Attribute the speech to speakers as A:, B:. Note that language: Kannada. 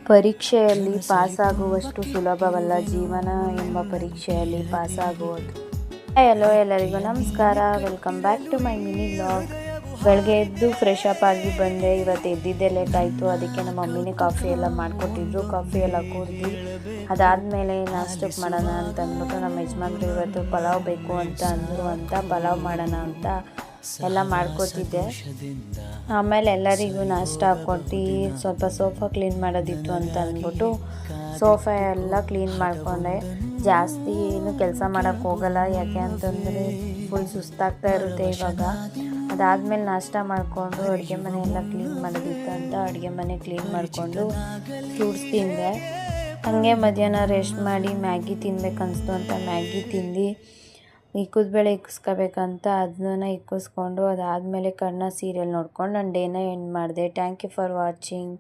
A: ಪರೀಕ್ಷೆಯಲ್ಲಿ ಪಾಸಾಗುವಷ್ಟು ಸುಲಭವಲ್ಲ ಜೀವನ ಎಂಬ ಪರೀಕ್ಷೆಯಲ್ಲಿ ಪಾಸಾಗುವುದು. ಹಲೋ ಎಲ್ಲರಿಗೂ ನಮಸ್ಕಾರ, welcome back to my mini vlog. ಬೆಳಗ್ಗೆ ಎದ್ದು ಫ್ರೆಶ್ ಅಪ್ ಆಗಿ ಬಂದೆ. ಇವತ್ತು ಎದ್ದಿದ್ದೆ ಲೇಟ್ ಆಯಿತು, ಅದಕ್ಕೆ ನಮ್ಮ ಮಮ್ಮಿನೇ ಕಾಫಿ ಎಲ್ಲ ಮಾಡಿಕೊಟ್ಟಿದ್ರು. ಕಾಫಿ ಎಲ್ಲ ಕುಡ್ದು ಅದಾದಮೇಲೆ ನಾಷ್ಟಕ್ಕೆ ಮಾಡೋಣ ಅಂತ ಅಂದ್ಬಿಟ್ಟು ನಮ್ಮ ಯಜಮಾನ್ರು ಇವತ್ತು ಪಲಾವ್ ಬೇಕು ಅಂತ ಅಂದರು ಅಂತ ಪಲಾವ್ ಮಾಡೋಣ ಅಂತ ಎಲ್ಲ ಮಾಡ್ಕೊತಿದ್ದೆ. ಆಮೇಲೆ ಎಲ್ಲರಿಗೂ ನಾಷ್ಟ ಹಾಕ್ಕೊಟ್ಟು ಸ್ವಲ್ಪ ಸೋಫಾ ಕ್ಲೀನ್ ಮಾಡೋದಿತ್ತು ಅಂತ ಅಂದ್ಬಿಟ್ಟು ಸೋಫಾ ಎಲ್ಲ ಕ್ಲೀನ್ ಮಾಡಿಕೊಂಡೆ. ಜಾಸ್ತಿ ಏನು ಕೆಲಸ ಮಾಡೋಕ್ಕೆ ಹೋಗಲ್ಲ, ಯಾಕೆ ಅಂತಂದರೆ ಫುಲ್ ಸುಸ್ತಾಗ್ತಾ ಇರುತ್ತೆ ಇವಾಗ. ಅದಾದಮೇಲೆ ನಾಷ್ಟ ಮಾಡಿಕೊಂಡು ಅಡುಗೆ ಮನೆ ಎಲ್ಲ ಕ್ಲೀನ್ ಮಾಡೋದಿತ್ತು ಅಂತ ಅಡುಗೆ ಮನೆ ಕ್ಲೀನ್ ಮಾಡಿಕೊಂಡು ಫ್ರೂಟ್ಸ್ ತಿಂದೆ. ಹಾಗೆ ಮಧ್ಯಾಹ್ನ ರೆಸ್ಟ್ ಮಾಡಿ ಮ್ಯಾಗಿ ತಿನ್ಬೇಕನ್ನಿಸ್ತು ಅಂತ ಮ್ಯಾಗಿ ತಿಂದು ಇಕ್ಕುದ್ಬೇಳೆ ಇಕ್ಕಿಸ್ಕೋಬೇಕಂತ ಅದನ್ನ ಇಕ್ಕಿಸ್ಕೊಂಡು ಅದಾದಮೇಲೆ ಕಣ್ಣ ಸೀರಿಯಲ್ ನೋಡ್ಕೊಂಡು ನಾನು ಡೇನ ಎಂಡ್ ಮಾಡಿದೆ. Thank you for watching.